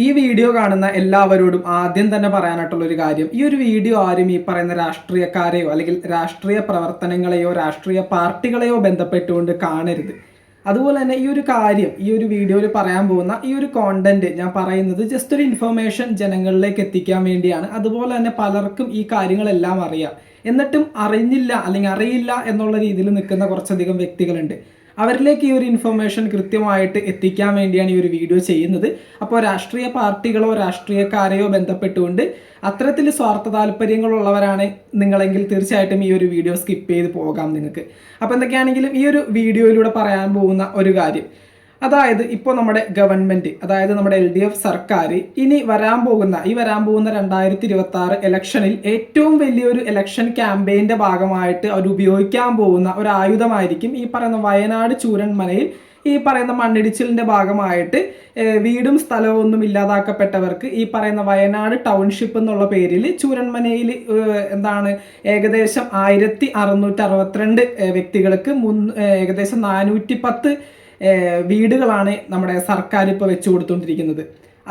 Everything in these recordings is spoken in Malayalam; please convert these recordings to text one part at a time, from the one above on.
ഈ വീഡിയോ കാണുന്ന എല്ലാവരോടും ആദ്യം തന്നെ പറയാനായിട്ടുള്ള ഒരു കാര്യം, ഈ ഒരു വീഡിയോ ആരും ഈ പറയുന്ന രാഷ്ട്രീയക്കാരെയോ അല്ലെങ്കിൽ രാഷ്ട്രീയ പ്രവർത്തനങ്ങളെയോ രാഷ്ട്രീയ പാർട്ടികളെയോ ബന്ധപ്പെട്ടുകൊണ്ട് കാണരുത്. അതുപോലെ തന്നെ ഈ ഒരു കാര്യം, ഈ ഒരു വീഡിയോയിൽ പറയാൻ പോകുന്ന ഈ ഒരു കോണ്ടന്റ് ഞാൻ പറയുന്നത് ജസ്റ്റ് ഒരു ഇൻഫർമേഷൻ ജനങ്ങളിലേക്ക് എത്തിക്കാൻ വേണ്ടിയാണ്. അതുപോലെ തന്നെ പലർക്കും ഈ കാര്യങ്ങളെല്ലാം അറിയാം, എന്നിട്ടും അറിഞ്ഞില്ല അല്ലെങ്കിൽ അറിയില്ല എന്നുള്ള രീതിയിൽ നിൽക്കുന്ന കുറച്ചധികം വ്യക്തികളുണ്ട്. അവരിലേക്ക് ഈ ഒരു ഇൻഫർമേഷൻ കൃത്യമായിട്ട് എത്തിക്കാൻ വേണ്ടിയാണ് ഈ ഒരു വീഡിയോ ചെയ്യുന്നത്. അപ്പോൾ രാഷ്ട്രീയ പാർട്ടികളോ രാഷ്ട്രീയക്കാരെയോ ബന്ധപ്പെട്ടുകൊണ്ട് അത്തരത്തിൽ സ്വാർത്ഥ താല്പര്യങ്ങളുള്ളവരാണ് നിങ്ങളെങ്കിൽ തീർച്ചയായിട്ടും ഈ ഒരു വീഡിയോ സ്കിപ്പ് ചെയ്ത് പോകാം നിങ്ങൾക്ക്. അപ്പോൾ എന്തൊക്കെയാണെങ്കിലും ഈ ഒരു വീഡിയോയിലൂടെ പറയാൻ പോകുന്ന ഒരു കാര്യം, അതായത് ഇപ്പോൾ നമ്മുടെ ഗവൺമെൻറ്, അതായത് നമ്മുടെ LDF സർക്കാർ ഇനി വരാൻ പോകുന്ന 2026 ഇലക്ഷനിൽ ഏറ്റവും വലിയൊരു ഇലക്ഷൻ ക്യാമ്പയിൻ്റെ ഭാഗമായിട്ട് അവർ ഉപയോഗിക്കാൻ പോകുന്ന ഒരു ആയുധമായിരിക്കും ഈ പറയുന്ന വയനാട് ചൂരന്മലയിൽ ഈ പറയുന്ന മണ്ണിടിച്ചിലിൻ്റെ ഭാഗമായിട്ട് വീടും സ്ഥലവും ഒന്നും ഇല്ലാതാക്കപ്പെട്ടവർക്ക് ഈ പറയുന്ന വയനാട് ടൗൺഷിപ്പ് എന്നുള്ള പേരിൽ ചൂരന്മലയിൽ ഏകദേശം 1662 വ്യക്തികൾക്ക് ഏകദേശം 410 വീടുകളാണ് നമ്മുടെ സർക്കാർ ഇപ്പോൾ വെച്ചു കൊടുത്തുകൊണ്ടിരിക്കുന്നത്.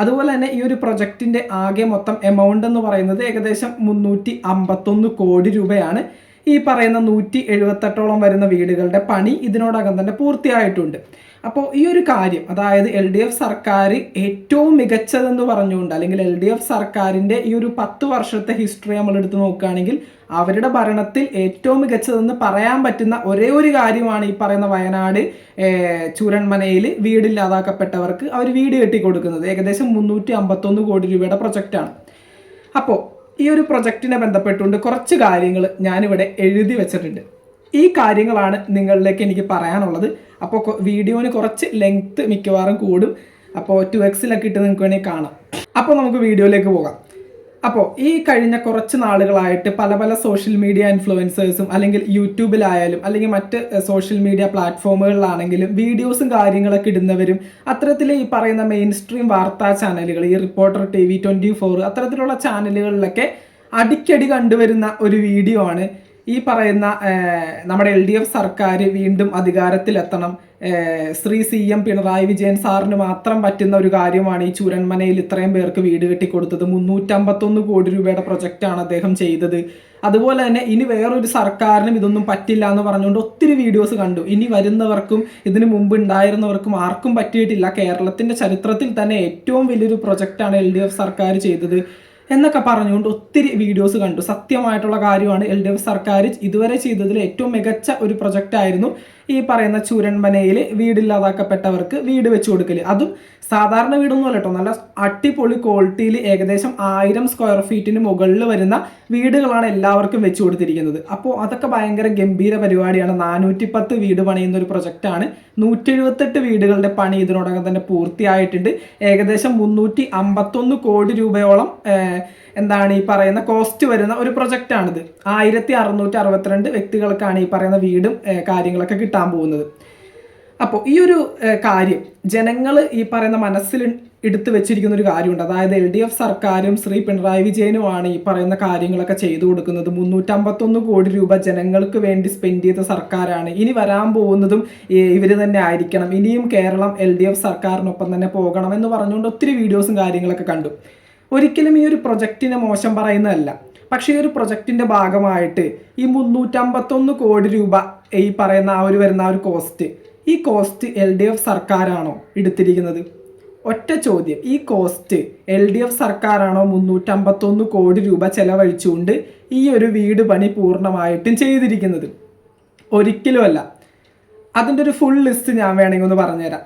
അതുപോലെ തന്നെ ഈ ഒരു പ്രൊജക്റ്റിൻ്റെ ആകെ മൊത്തം എമൗണ്ട് എന്ന് പറയുന്നത് ഏകദേശം 351 കോടി രൂപയാണ്. ഈ പറയുന്ന 178ഓളം വരുന്ന വീടുകളുടെ പണി ഇതിനോടകം തന്നെ പൂർത്തിയായിട്ടുണ്ട്. അപ്പോൾ ഈ ഒരു കാര്യം, അതായത് LDF സർക്കാർ ഏറ്റവും മികച്ചതെന്ന് പറഞ്ഞുകൊണ്ട്, അല്ലെങ്കിൽ LDF സർക്കാരിൻ്റെ ഈ ഒരു 10 വർഷത്തെ ഹിസ്റ്ററി നമ്മൾ എടുത്ത് നോക്കുകയാണെങ്കിൽ അവരുടെ ഭരണത്തിൽ ഏറ്റവും മികച്ചതെന്ന് പറയാൻ പറ്റുന്ന ഒരേ ഒരു കാര്യമാണ് ഈ പറയുന്ന വയനാട് ചൂരന്മലയിൽ വീടില്ലാതാക്കപ്പെട്ടവർക്ക് അവർ വീട് കെട്ടിക്കൊടുക്കുന്നത്. ഏകദേശം 351 കോടി രൂപയുടെ പ്രൊജക്റ്റാണ്. അപ്പോൾ ഈ ഒരു പ്രൊജക്റ്റിനെ ബന്ധപ്പെട്ടുകൊണ്ട് കുറച്ച് കാര്യങ്ങൾ ഞാനിവിടെ എഴുതി വെച്ചിട്ടുണ്ട്. ഈ കാര്യങ്ങളാണ് നിങ്ങളിലേക്ക് എനിക്ക് പറയാനുള്ളത്. അപ്പോൾ വീഡിയോന് കുറച്ച് ലെങ്ത്ത് മിക്കവാറും കൂടും. അപ്പോൾ 2x ഇട്ട് നിങ്ങൾക്ക് വേണമെങ്കിൽ കാണാം. അപ്പോൾ നമുക്ക് വീഡിയോയിലേക്ക് പോകാം. അപ്പോൾ ഈ കഴിഞ്ഞ കുറച്ച് നാളുകളായിട്ട് പല സോഷ്യൽ മീഡിയ ഇൻഫ്ലുവൻസേഴ്സും അല്ലെങ്കിൽ യൂട്യൂബിലായാലും അല്ലെങ്കിൽ മറ്റ് സോഷ്യൽ മീഡിയ പ്ലാറ്റ്ഫോമുകളിലാണെങ്കിലും വീഡിയോസും കാര്യങ്ങളൊക്കെ ഇടുന്നവരും അത്തരത്തിൽ ഈ പറയുന്ന മെയിൻ സ്ട്രീം വാർത്താ ചാനലുകൾ, ഈ റിപ്പോർട്ടർ TV, 24 അത്തരത്തിലുള്ള ചാനലുകളിലൊക്കെ അടിക്കടി കണ്ടുവരുന്ന ഒരു വീഡിയോ ആണ് ഈ പറയുന്ന നമ്മുടെ LDF സർക്കാർ വീണ്ടും അധികാരത്തിലെത്തണം, ശ്രീ CM പിണറായി വിജയൻ സാറിന് മാത്രം പറ്റുന്ന ഒരു കാര്യമാണ് ഈ ചൂരന്മലയിൽ ഇത്രയും പേർക്ക് വീട് കെട്ടിക്കൊടുത്തത്, 351 കോടി രൂപയുടെ പ്രൊജക്റ്റാണ് അദ്ദേഹം ചെയ്തത്, അതുപോലെ തന്നെ ഇനി വേറൊരു സർക്കാരിനും ഇതൊന്നും പറ്റില്ല എന്ന് പറഞ്ഞുകൊണ്ട് ഒത്തിരി വീഡിയോസ് കണ്ടു. ഇനി വരുന്നവർക്കും ഇതിനു മുമ്പ് ഉണ്ടായിരുന്നവർക്കും ആർക്കും പറ്റിയിട്ടില്ല, കേരളത്തിൻ്റെ ചരിത്രത്തിൽ തന്നെ ഏറ്റവും വലിയൊരു പ്രൊജക്റ്റാണ് LDF സർക്കാർ ചെയ്തത് എന്നൊക്കെ പറഞ്ഞുകൊണ്ട് ഒത്തിരി വീഡിയോസ് കണ്ടു. സത്യമായിട്ടുള്ള കാര്യമാണ്, LDF സർക്കാർ ഇതുവരെ ചെയ്തതിൽ ഏറ്റവും മികച്ച ഒരു പ്രൊജക്റ്റ് ആയിരുന്നു ഈ പറയുന്ന ചൂരന്മലയിൽ വീടില്ലാതാക്കപ്പെട്ടവർക്ക് വീട് വെച്ച് കൊടുക്കൽ. അതും സാധാരണ വീടൊന്നും അല്ല കേട്ടോ, നല്ല അടിപൊളി ക്വാളിറ്റിയിൽ ഏകദേശം 1000 സ്ക്വയർ ഫീറ്റിന് മുകളിൽ വരുന്ന വീടുകളാണ് എല്ലാവർക്കും വെച്ച് കൊടുത്തിരിക്കുന്നത്. അപ്പോൾ അതൊക്കെ ഭയങ്കര ഗംഭീര പരിപാടിയാണ്. 410 വീട് പണിയുന്ന ഒരു പ്രൊജക്റ്റാണ്. 178 വീടുകളുടെ പണി ഇതിനോടകം തന്നെ പൂർത്തിയായിട്ടുണ്ട്. ഏകദേശം 351 കോടി രൂപയോളം ഈ പറയുന്ന കോസ്റ്റ് വരുന്ന ഒരു പ്രൊജക്റ്റാണിത്. 1662 വ്യക്തികൾക്കാണ് ഈ പറയുന്ന വീടും കാര്യങ്ങളൊക്കെ കിട്ടാൻ പോകുന്നത്. അപ്പോൾ ഈ ഒരു കാര്യം ജനങ്ങൾ ഈ പറയുന്ന മനസ്സിൽ എടുത്തു വെച്ചിരിക്കുന്ന ഒരു കാര്യമുണ്ട്. അതായത് LDF സർക്കാരും ശ്രീ പിണറായി വിജയനുമാണ് ഈ പറയുന്ന കാര്യങ്ങളൊക്കെ ചെയ്തു കൊടുക്കുന്നത്. 351 കോടി രൂപ ജനങ്ങൾക്ക് വേണ്ടി സ്പെൻഡ് ചെയ്ത സർക്കാരാണ്. ഇനി വരാൻ പോകുന്നതും ഇവർ തന്നെ ആയിരിക്കണം, ഇനിയും കേരളം LDF സർക്കാരിനൊപ്പം തന്നെ പോകണം എന്ന് പറഞ്ഞുകൊണ്ട് ഒത്തിരി വീഡിയോസും കാര്യങ്ങളൊക്കെ കണ്ടു. ഒരിക്കലും ഈ ഒരു പ്രൊജക്റ്റിനെ മോശം പറയുന്നതല്ല, പക്ഷേ ഈ ഒരു പ്രൊജക്റ്റിൻ്റെ ഭാഗമായിട്ട് ഈ 351 കോടി രൂപ ഈ പറയുന്ന വരുന്ന ഒരു കോസ്റ്റ്, ഈ കോസ്റ്റ് LDF സർക്കാരാണോ എടുത്തിരിക്കുന്നത്? ഒറ്റ ചോദ്യം, ഈ കോസ്റ്റ് LDF സർക്കാരാണോ 351 കോടി രൂപ ചെലവഴിച്ചുകൊണ്ട് ഈ ഒരു വീട് പണി പൂർണ്ണമായിട്ടും ചെയ്തിരിക്കുന്നത്? ഒരിക്കലുമല്ല. അതിൻ്റെ ഒരു ഫുൾ ലിസ്റ്റ് ഞാൻ വേണമെങ്കിൽ ഒന്ന് പറഞ്ഞുതരാം.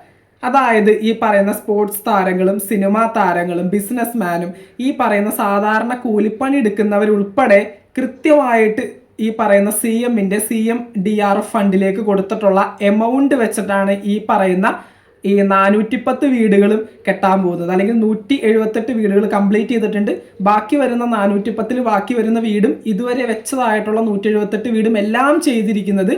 അതായത് ഈ പറയുന്ന സ്പോർട്സ് താരങ്ങളും സിനിമാ താരങ്ങളും ബിസിനസ്മാനും ഈ പറയുന്ന സാധാരണ കൂലിപ്പണി എടുക്കുന്നവരുൾപ്പെടെ കൃത്യമായിട്ട് ഈ പറയുന്ന CMDRF ഫണ്ടിലേക്ക് കൊടുത്തിട്ടുള്ള എമൗണ്ട് വെച്ചിട്ടാണ് ഈ പറയുന്ന 410 വീടുകളും കെട്ടാൻ പോകുന്നത്. അല്ലെങ്കിൽ 178 വീടുകൾ കംപ്ലീറ്റ് ചെയ്തിട്ടുണ്ട്. ബാക്കി വരുന്ന 410 ബാക്കി വരുന്ന വീടും ഇതുവരെ വെച്ചതായിട്ടുള്ള 178 വീടും എല്ലാം ചെയ്തിരിക്കുന്നത്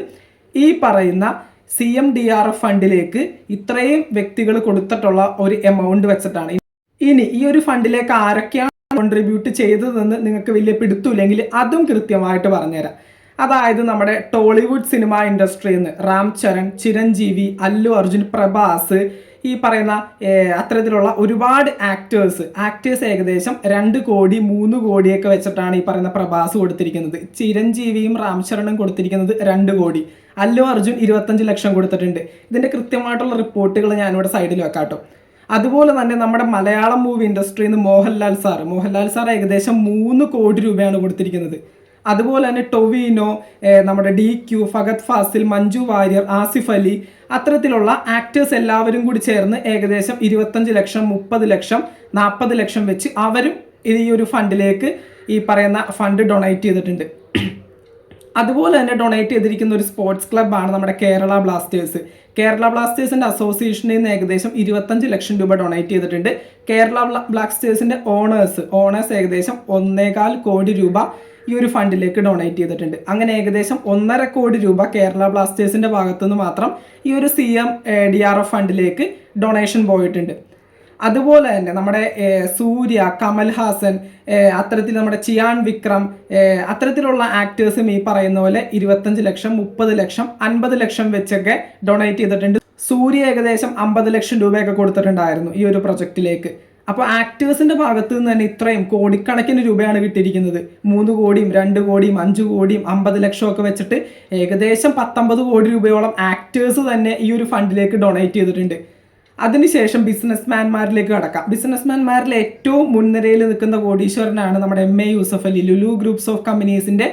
ഈ പറയുന്ന CMDRF ഫണ്ടിലേക്ക് ഇത്രയും വ്യക്തികൾ കൊടുത്തിട്ടുള്ള ഒരു എമൗണ്ട് വെച്ചിട്ടാണ്. ഇനി ഈ ഒരു ഫണ്ടിലേക്ക് ആരൊക്കെയാണ് കോൺട്രിബ്യൂട്ട് ചെയ്തതെന്ന് നിങ്ങൾക്ക് വലിയ പിടുത്തില്ലെങ്കിൽ അതും കൃത്യമായിട്ട് പറഞ്ഞുതരാം. അതായത് നമ്മുടെ ടോളിവുഡ് സിനിമ ഇൻഡസ്ട്രിയിൽ നിന്ന് രാം ചരൺ, ചിരഞ്ജീവി, അല്ലു അർജുൻ, പ്രഭാസ് ഈ പറയുന്ന അത്തരത്തിലുള്ള ഒരുപാട് ആക്ടേഴ്സ് ഏകദേശം 2 കോടി 3 കോടിയൊക്കെ വെച്ചിട്ടാണ് ഈ പറയുന്ന പ്രഭാസ് കൊടുത്തിരിക്കുന്നത്. ചിരഞ്ജീവിയും രാംചരണും കൊടുത്തിരിക്കുന്നത് 2 കോടി. അല്ലു അർജുൻ 25 ലക്ഷം കൊടുത്തിട്ടുണ്ട്. ഇതിന്റെ കൃത്യമായിട്ടുള്ള റിപ്പോർട്ടുകൾ ഞാനിവിടെ സൈഡിൽ വെക്കാട്ടോ. അതുപോലെ തന്നെ നമ്മുടെ മലയാളം മൂവി ഇൻഡസ്ട്രിയിൽ നിന്ന് മോഹൻലാൽ സാർ ഏകദേശം 3 കോടി രൂപയാണ് കൊടുത്തിരിക്കുന്നത്. അതുപോലെ തന്നെ ടൊവിനോ, നമ്മുടെ DQ, ഫഹദ് ഫാസിൽ, മഞ്ജു വാര്യർ, ആസിഫ് അലി, അത്തരത്തിലുള്ള ആക്ടേഴ്സ് എല്ലാവരും കൂടി ചേർന്ന് ഏകദേശം 25 ലക്ഷം, 30 ലക്ഷം, 40 ലക്ഷം വെച്ച് അവരും ഈ ഒരു ഫണ്ടിലേക്ക് ഈ പറയുന്ന ഫണ്ട് ഡൊണേറ്റ് ചെയ്തിട്ടുണ്ട്. അതുപോലെ തന്നെ ഡൊണേറ്റ് ചെയ്തിരിക്കുന്ന ഒരു സ്പോർട്സ് ക്ലബ്ബാണ് നമ്മുടെ കേരള ബ്ലാസ്റ്റേഴ്സിന്റെ അസോസിയേഷനിൽ നിന്ന് ഏകദേശം 25 ലക്ഷം രൂപ ഡൊണേറ്റ് ചെയ്തിട്ടുണ്ട്. കേരള ബ്ലാസ്റ്റേഴ്സിന്റെ ഓണേഴ്സ് ഏകദേശം 1.25 കോടി രൂപ ഈ ഒരു ഫണ്ടിലേക്ക് ഡൊണേറ്റ് ചെയ്തിട്ടുണ്ട്. അങ്ങനെ ഏകദേശം 1.5 കോടി രൂപ കേരള ബ്ലാസ്റ്റേഴ്സിന്റെ ഭാഗത്തുനിന്ന് മാത്രം ഈ ഒരു CM DRF ഫണ്ടിലേക്ക് ഡൊണേഷൻ പോയിട്ടുണ്ട്. അതുപോലെ തന്നെ നമ്മുടെ സൂര്യ, കമൽഹാസൻ, അത്തരത്തിൽ നമ്മുടെ ചിയാൻ വിക്രം, അത്തരത്തിലുള്ള ആക്ടേഴ്സും ഈ പറയുന്ന പോലെ 25 ലക്ഷം, 30 ലക്ഷം, 50 ലക്ഷം വെച്ചൊക്കെ ഡൊണേറ്റ് ചെയ്തിട്ടുണ്ട്. സൂര്യ ഏകദേശം 50 ലക്ഷം രൂപയൊക്കെ കൊടുത്തിട്ടുണ്ടായിരുന്നു ഈ ഒരു പ്രൊജക്റ്റിലേക്ക്. അപ്പോൾ ആക്ടേഴ്സിന്റെ ഭാഗത്ത് നിന്ന് തന്നെ ഇത്രയും കോടിക്കണക്കിന് രൂപയാണ് കിട്ടിയിരിക്കുന്നത്. 3 കോടിയും 2 കോടിയും 5 കോടിയും 50 ലക്ഷം ഒക്കെ വെച്ചിട്ട് ഏകദേശം 19 കോടി രൂപയോളം ആക്ടേഴ്സ് തന്നെ ഈ ഒരു ഫണ്ടിലേക്ക് ഡൊണേറ്റ് ചെയ്തിട്ടുണ്ട്. അതിനുശേഷം ബിസിനസ്മാൻമാരിലേക്ക് കടക്കാം. ബിസിനസ്മാൻമാരിൽ ഏറ്റവും മുൻനിരയിൽ നിൽക്കുന്ന കോടീശ്വരനാണ് നമ്മുടെ MA Yusuf Ali. Lulu groups of കമ്പനീസിന്റെ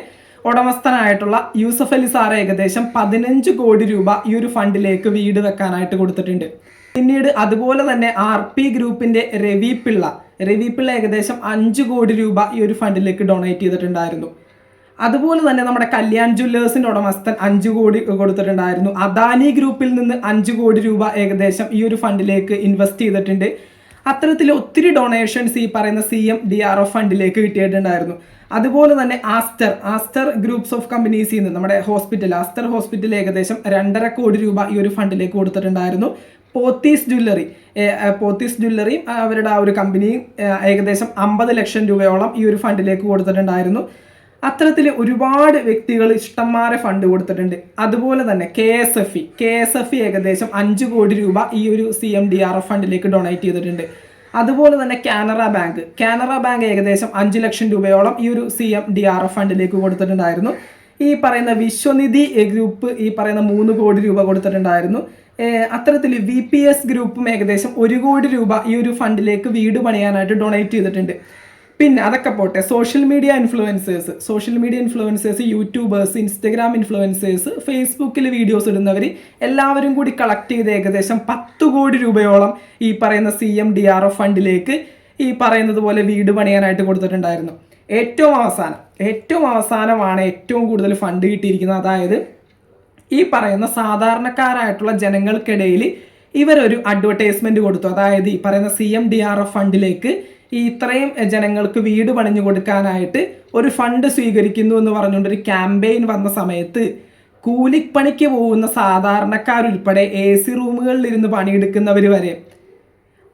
ഉടമസ്ഥനായിട്ടുള്ള യൂസഫ് അലി സാർ ഏകദേശം 15 കോടി രൂപ ഈ ഒരു ഫണ്ടിലേക്ക് വീട് വെക്കാനായിട്ട് കൊടുത്തിട്ടുണ്ട്. പിന്നീട് അതുപോലെ തന്നെ RP ഗ്രൂപ്പിന്റെ രവി പിള്ള ഏകദേശം 5 കോടി രൂപ ഈ ഒരു ഫണ്ടിലേക്ക് ഡൊണേറ്റ് ചെയ്തിട്ടുണ്ടായിരുന്നു. അതുപോലെ തന്നെ നമ്മുടെ കല്യാൺ ജ്വല്ലേഴ്സിന്റെ ഉടമസ്ഥൻ 5 കോടി കൊടുത്തിട്ടുണ്ടായിരുന്നു. അദാനി ഗ്രൂപ്പിൽ നിന്ന് 5 കോടി രൂപ ഏകദേശം ഈ ഒരു ഫണ്ടിലേക്ക് ഇൻവെസ്റ്റ് ചെയ്തിട്ടുണ്ട്. അത്തരത്തിൽ ഒത്തിരി ഡൊണേഷൻസ് ഈ പറയുന്ന CM DRF ഫണ്ടിലേക്ക് കിട്ടിയിട്ടുണ്ടായിരുന്നു. അതുപോലെ തന്നെ ആസ്റ്റർ ഗ്രൂപ്പ്സ് ഓഫ് കമ്പനീസിൽ നിന്ന് നമ്മുടെ ആസ്റ്റർ ഹോസ്പിറ്റൽ ഏകദേശം 2.5 കോടി രൂപ ഈ ഒരു ഫണ്ടിലേക്ക് കൊടുത്തിട്ടുണ്ടായിരുന്നു. പോത്തീസ് ജ്വല്ലറി അവരുടെ ആ ഒരു കമ്പനിയും ഏകദേശം 50 ലക്ഷം രൂപയോളം ഈ ഒരു ഫണ്ടിലേക്ക് കൊടുത്തിട്ടുണ്ടായിരുന്നു. അത്തരത്തിൽ ഒരുപാട് വ്യക്തികൾ ഇഷ്ടംമാരെ ഫണ്ട് കൊടുത്തിട്ടുണ്ട്. അതുപോലെ തന്നെ KSFE ഏകദേശം 5 കോടി രൂപ ഈ ഒരു CM DRF ഫണ്ടിലേക്ക് ഡൊണേറ്റ് ചെയ്തിട്ടുണ്ട്. അതുപോലെ തന്നെ കാനറ ബാങ്ക് ഏകദേശം 5 ലക്ഷം രൂപയോളം ഈ ഒരു CM DRF ഫണ്ടിലേക്ക് കൊടുത്തിട്ടുണ്ടായിരുന്നു. ഈ പറയുന്ന വിശ്വനിധി ഗ്രൂപ്പ് ഈ പറയുന്ന 3 കോടി രൂപ കൊടുത്തിട്ടുണ്ടായിരുന്നു. അത്തരത്തിൽ VPS ഗ്രൂപ്പും ഏകദേശം 1 കോടി രൂപ ഈ ഒരു ഫണ്ടിലേക്ക് വീട് പണിയാനായിട്ട് ഡൊണേറ്റ് ചെയ്തിട്ടുണ്ട്. പിന്നെ അതൊക്കെ പോട്ടെ, social media influencers, YouTubers, Instagram influencers, ഫേസ്ബുക്കിൽ വീഡിയോസ് ഇടുന്നവർ എല്ലാവരും കൂടി കളക്ട് ചെയ്ത് ഏകദേശം 10 കോടി രൂപയോളം ഈ പറയുന്ന CM DRF ഫണ്ടിലേക്ക് ഈ പറയുന്നത് പോലെ വീട് പണിയാനായിട്ട് കൊടുത്തിട്ടുണ്ടായിരുന്നു. ഏറ്റവും അവസാനമാണ് ഏറ്റവും കൂടുതൽ ഫണ്ട് കിട്ടിയിരിക്കുന്നത്. അതായത് ഈ പറയുന്ന സാധാരണക്കാരായിട്ടുള്ള ജനങ്ങൾക്കിടയിൽ ഇവരൊരു അഡ്വർടൈസ്മെന്റ് കൊടുത്തു. അതായത് ഈ പറയുന്ന CM DRF ഫണ്ടിലേക്ക് ഈ ഇത്രയും ജനങ്ങൾക്ക് വീട് പണിഞ്ഞു കൊടുക്കാനായിട്ട് ഒരു ഫണ്ട് സ്വീകരിക്കുന്നു എന്ന് പറഞ്ഞുകൊണ്ടൊരു ക്യാമ്പയിൻ വന്ന സമയത്ത് കൂലിപ്പണിക്ക് പോകുന്ന സാധാരണക്കാരുൾപ്പെടെ AC റൂമുകളിൽ ഇരുന്ന് പണിയെടുക്കുന്നവർ വരെ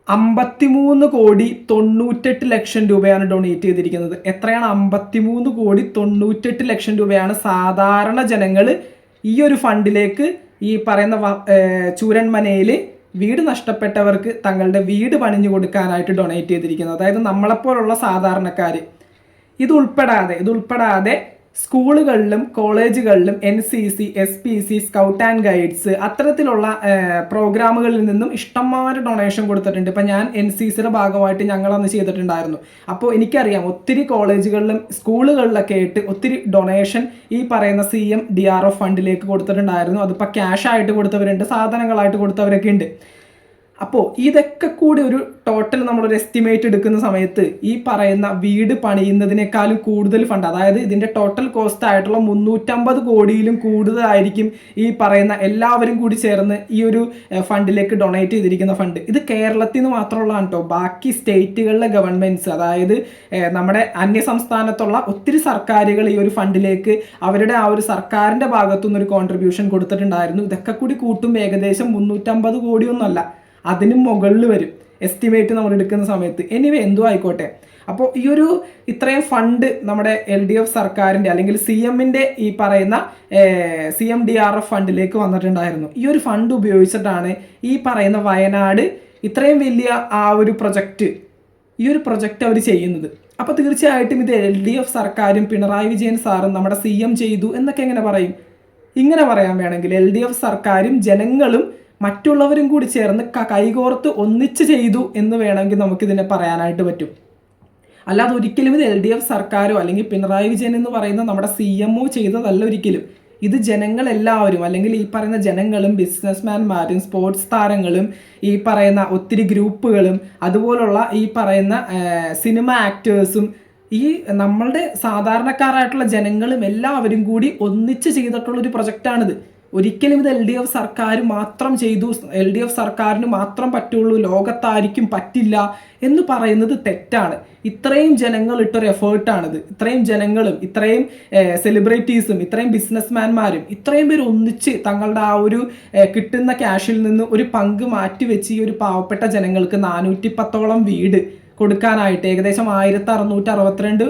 53 കോടി 98 ലക്ഷം രൂപയാണ് ഡൊണേറ്റ് ചെയ്തിരിക്കുന്നത്. എത്രയാണ്? 53 കോടി 98 ലക്ഷം രൂപയാണ് സാധാരണ ജനങ്ങൾ ഈ ഒരു ഫണ്ടിലേക്ക് ഈ പറയുന്ന ചൂരന്മനയിൽ വീട് നഷ്ടപ്പെട്ടവർക്ക് തങ്ങളുടെ വീട് പണിഞ്ഞു കൊടുക്കാനായിട്ട് ഡൊണേറ്റ് ചെയ്തിരിക്കുന്നത്. അതായത് നമ്മളെപ്പോലുള്ള സാധാരണക്കാർ. ഇതുൾപ്പെടാതെ സ്കൂളുകളിലും കോളേജുകളിലും NCC, SPC, scout and guides അത്തരത്തിലുള്ള പ്രോഗ്രാമുകളിൽ നിന്നും ഇഷ്ടംമാരെ ഡൊണേഷൻ കൊടുത്തിട്ടുണ്ട്. ഇപ്പം ഞാൻ NCCയുടെ ഭാഗമായിട്ട് ഞങ്ങളന്ന് ചെയ്തിട്ടുണ്ടായിരുന്നു. അപ്പോൾ എനിക്കറിയാം ഒത്തിരി കോളേജുകളിലും സ്കൂളുകളിലൊക്കെ ആയിട്ട് ഒത്തിരി ഡൊണേഷൻ ഈ പറയുന്ന CM DRF ഫണ്ടിലേക്ക് കൊടുത്തിട്ടുണ്ടായിരുന്നു. അതിപ്പോൾ ക്യാഷ് ആയിട്ട് കൊടുത്തവരുണ്ട്, സാധനങ്ങളായിട്ട് കൊടുത്തവരൊക്കെ ഉണ്ട്. അപ്പോൾ ഇതൊക്കെ കൂടി ഒരു ടോട്ടൽ നമ്മളൊരു എസ്റ്റിമേറ്റ് എടുക്കുന്ന സമയത്ത് ഈ പറയുന്ന വീട് പണിയുന്നതിനേക്കാളും കൂടുതൽ ഫണ്ട്, അതായത് ഇതിൻ്റെ ടോട്ടൽ കോസ്റ്റ് ആയിട്ടുള്ള 350 കോടിയിലും കൂടുതലായിരിക്കും ഈ പറയുന്ന എല്ലാവരും കൂടി ചേർന്ന് ഈ ഒരു ഫണ്ടിലേക്ക് ഡൊണേറ്റ് ചെയ്തിരിക്കുന്ന ഫണ്ട്. ഇത് കേരളത്തിൽ നിന്ന് മാത്രമുള്ളതാണ് കേട്ടോ. ബാക്കി സ്റ്റേറ്റുകളിലെ ഗവൺമെൻറ്റ്സ്, അതായത് നമ്മുടെ അന്യസംസ്ഥാനത്തുള്ള ഒത്തിരി സർക്കാരുകൾ ഈ ഒരു ഫണ്ടിലേക്ക് അവരുടെ ആ ഒരു സർക്കാരിൻ്റെ ഭാഗത്തുനിന്നൊരു കോൺട്രിബ്യൂഷൻ കൊടുത്തിട്ടുണ്ടായിരുന്നു. ഇതൊക്കെ കൂടി കൂട്ടുമ്പോൾ ഏകദേശം 350 കോടിയൊന്നുമല്ല, അതിനും മുകളിൽ വരും. എസ്റ്റിമേറ്റ് നമ്മൾ എടുക്കുന്ന സമയത്ത്. എനിവേ എന്തോ ആയിക്കോട്ടെ. അപ്പോൾ ഈ ഒരു ഇത്രയും ഫണ്ട് നമ്മുടെ LDF സർക്കാരിൻ്റെ അല്ലെങ്കിൽ CMൻ്റെ ഈ പറയുന്ന CMDRF ഫണ്ടിലേക്ക് വന്നിട്ടുണ്ടായിരുന്നു. ഈ ഒരു ഫണ്ട് ഉപയോഗിച്ചിട്ടാണ് ഈ പറയുന്ന വയനാട് ഇത്രയും വലിയ ആ ഒരു പ്രൊജക്റ്റ് അവർ ചെയ്യുന്നത്. അപ്പോൾ തീർച്ചയായിട്ടും ഇത് LDF സർക്കാരും പിണറായി വിജയൻ സാറും നമ്മുടെ CM ചെയ്തു എന്നൊക്കെ എങ്ങനെ പറയും? ഇങ്ങനെ പറയാൻ വേണമെങ്കിൽ LDF സർക്കാരും ജനങ്ങളും മറ്റുള്ളവരും കൂടി ചേർന്ന് കൈകോർത്ത് ഒന്നിച്ച് ചെയ്തു എന്ന് വേണമെങ്കിൽ നമുക്കിതിനെ പറയാനായിട്ട് പറ്റും. അല്ലാതെ ഒരിക്കലും ഇത് LDF സർക്കാരോ അല്ലെങ്കിൽ പിണറായി വിജയൻ എന്ന് പറയുന്ന നമ്മുടെ CMO ചെയ്തതല്ല ഒരിക്കലും. ഇത് ജനങ്ങളെല്ലാവരും അല്ലെങ്കിൽ ഈ പറയുന്ന ജനങ്ങളും ബിസിനസ്മാൻമാരും സ്പോർട്സ് താരങ്ങളും ഈ പറയുന്ന ഒത്തിരി ഗ്രൂപ്പുകളും അതുപോലുള്ള ഈ പറയുന്ന സിനിമ ആക്ടേഴ്സും ഈ നമ്മളുടെ സാധാരണക്കാരായിട്ടുള്ള ജനങ്ങളും എല്ലാവരും കൂടി ഒന്നിച്ച് ചെയ്തിട്ടുള്ളൊരു പ്രൊജക്റ്റാണിത്. ഒരിക്കലും ഇത് LDF സർക്കാർ മാത്രം ചെയ്തു, LDF സർക്കാരിന് മാത്രം പറ്റുള്ളൂ, ലോകത്തായിരിക്കും പറ്റില്ല എന്ന് പറയുന്നത് തെറ്റാണ്. ഇത്രയും ജനങ്ങൾ ഇട്ടൊരു എഫേർട്ടാണിത്. ഇത്രയും ജനങ്ങളും ഇത്രയും സെലിബ്രിറ്റീസും ഇത്രയും ബിസിനസ്മാൻമാരും ഇത്രയും പേര് ഒന്നിച്ച് തങ്ങളുടെ ആ ഒരു കിട്ടുന്ന ക്യാഷിൽ നിന്ന് ഒരു പങ്ക് മാറ്റി വെച്ച് ഈ ഒരു പാവപ്പെട്ട ജനങ്ങൾക്ക് 410ഓളം വീട് കൊടുക്കാനായിട്ട് ഏകദേശം 1662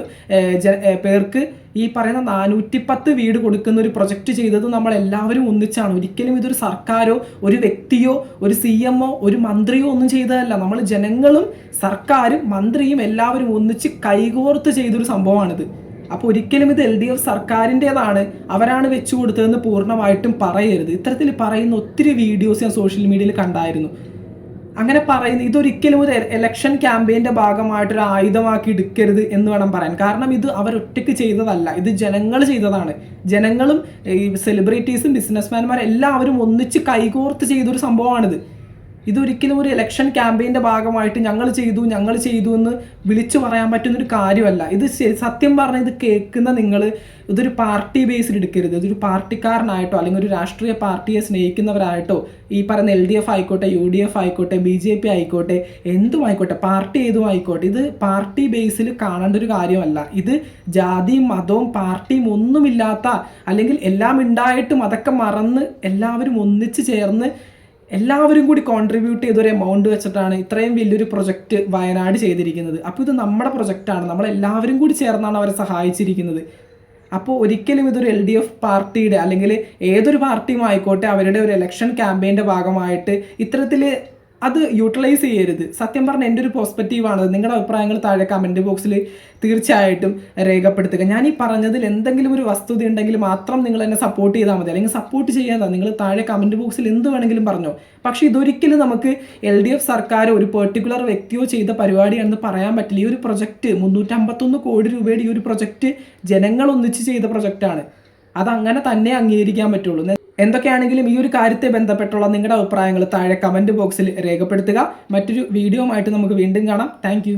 പേർക്ക് ഈ പറയുന്ന 410 വീട് കൊടുക്കുന്ന ഒരു പ്രൊജക്റ്റ് ചെയ്തത് നമ്മൾ എല്ലാവരും ഒന്നിച്ചാണ്. ഒരിക്കലും ഇതൊരു സർക്കാരോ ഒരു വ്യക്തിയോ ഒരു CMO ഒരു മന്ത്രിയോ ഒന്നും ചെയ്തതല്ല. നമ്മൾ ജനങ്ങളും സർക്കാരും മന്ത്രിയും എല്ലാവരും ഒന്നിച്ച് കൈകോർത്ത് ചെയ്തൊരു സംഭവമാണിത്. അപ്പോൾ ഒരിക്കലും ഇത് LDF സർക്കാരിൻ്റെതാണ്, അവരാണ് വെച്ചു കൊടുത്തതെന്ന് പൂർണ്ണമായിട്ടും പറയരുത്. ഇത്തരത്തിൽ പറയുന്ന ഒത്തിരി വീഡിയോസ് ഞാൻ സോഷ്യൽ മീഡിയയിൽ കണ്ടായിരുന്നു. അങ്ങനെ പറയുന്നത് ഇതൊരിക്കലും ഒരു ഇലക്ഷൻ ക്യാമ്പയിൻ്റെ ഭാഗമായിട്ടൊരു ആയുധമാക്കി എടുക്കരുത് എന്ന് വേണം പറയാൻ. കാരണം ഇത് അവരൊറ്റയ്ക്ക് ചെയ്തതല്ല, ഇത് ജനങ്ങൾ ചെയ്തതാണ്. ജനങ്ങളും ഈ സെലിബ്രിറ്റീസും ബിസിനസ്മാൻമാരും എല്ലാവരും ഒന്നിച്ച് കൈകോർത്ത് ചെയ്തൊരു സംഭവമാണിത്. ഇതൊരിക്കലും ഒരു ഇലക്ഷൻ ക്യാമ്പയിൻ്റെ ഭാഗമായിട്ട് ഞങ്ങൾ ചെയ്തു എന്ന് വിളിച്ചു പറയാൻ പറ്റുന്നൊരു കാര്യമല്ല. ഇത് സത്യം പറഞ്ഞാൽ ഇത് കേൾക്കുന്ന നിങ്ങൾ ഇതൊരു പാർട്ടി ബേസിൽ എടുക്കരുത്. ഇതൊരു പാർട്ടിക്കാരനായിട്ടോ അല്ലെങ്കിൽ ഒരു രാഷ്ട്രീയ പാർട്ടിയെ സ്നേഹിക്കുന്നവരായിട്ടോ ഈ പറയുന്ന LDF ആയിക്കോട്ടെ, UDF ആയിക്കോട്ടെ, BJP ആയിക്കോട്ടെ, എന്തും ആയിക്കോട്ടെ, പാർട്ടി ഏതും ആയിക്കോട്ടെ, ഇത് പാർട്ടി ബേസിൽ കാണേണ്ട ഒരു കാര്യമല്ല. ഇത് ജാതിയും മതവും പാർട്ടിയും ഒന്നുമില്ലാത്ത അല്ലെങ്കിൽ എല്ലാം ഉണ്ടായിട്ടും അതൊക്കെ മറന്ന് എല്ലാവരും ഒന്നിച്ച് ചേർന്ന് എല്ലാവരും കൂടി കോൺട്രിബ്യൂട്ട് ചെയ്തൊരു എമൗണ്ട് വെച്ചിട്ടാണ് ഇത്രയും വലിയൊരു പ്രൊജക്റ്റ് വയനാട് ചെയ്തിരിക്കുന്നത്. അപ്പോൾ ഇത് നമ്മുടെ പ്രൊജക്റ്റാണ്, നമ്മളെല്ലാവരും കൂടി ചേർന്നാണ് അവരെ സഹായിച്ചിരിക്കുന്നത്. അപ്പോൾ ഒരിക്കലും ഇതൊരു LDF പാർട്ടിയുടെ അല്ലെങ്കിൽ ഏതൊരു പാർട്ടിയും ആയിക്കോട്ടെ അവരുടെ ഒരു ഇലക്ഷൻ ക്യാമ്പയിൻ്റെ ഭാഗമായിട്ട് ഇത്തരത്തിൽ അത് യൂട്ടിലൈസ് ചെയ്യരുത്. സത്യം പറഞ്ഞാൽ എൻ്റെ ഒരു പെർസ്പെക്റ്റീവാണ്. നിങ്ങളുടെ അഭിപ്രായങ്ങൾ താഴെ കമൻറ്റ് ബോക്സിൽ തീർച്ചയായിട്ടും രേഖപ്പെടുത്തുക. ഞാൻ ഈ പറഞ്ഞതിൽ എന്തെങ്കിലും ഒരു വസ്തുത ഉണ്ടെങ്കിൽ മാത്രം നിങ്ങൾ എന്നെ സപ്പോർട്ട് ചെയ്താൽ മതി, അല്ലെങ്കിൽ സപ്പോർട്ട് ചെയ്യാതെ നിങ്ങൾ താഴെ കമൻറ്റ് ബോക്സിൽ എന്ത് വേണമെങ്കിലും പറഞ്ഞോ. പക്ഷേ ഇതൊരിക്കലും നമുക്ക് LDF സർക്കാരോ ഒരു പെർട്ടിക്കുലർ വ്യക്തിയോ ചെയ്ത പരിപാടിയാണെന്ന് പറയാൻ പറ്റില്ല. ഈ ഒരു പ്രൊജക്റ്റ് 351 കോടി രൂപയുടെ ഈ ഒരു പ്രൊജക്റ്റ് ജനങ്ങൾ ഒന്നിച്ച് ചെയ്ത പ്രൊജക്റ്റാണ്. അതങ്ങനെ തന്നെ അംഗീകരിക്കാൻ പറ്റുള്ളൂ. എന്തൊക്കെയാണെങ്കിലും ഈ ഒരു കാര്യത്തെ ബന്ധപ്പെട്ടുള്ള നിങ്ങളുടെ അഭിപ്രായങ്ങൾ താഴെ കമൻറ്റ് ബോക്സിൽ രേഖപ്പെടുത്തുക. മറ്റൊരു വീഡിയോ ആയിട്ട് നമുക്ക് വീണ്ടും കാണാം. താങ്ക്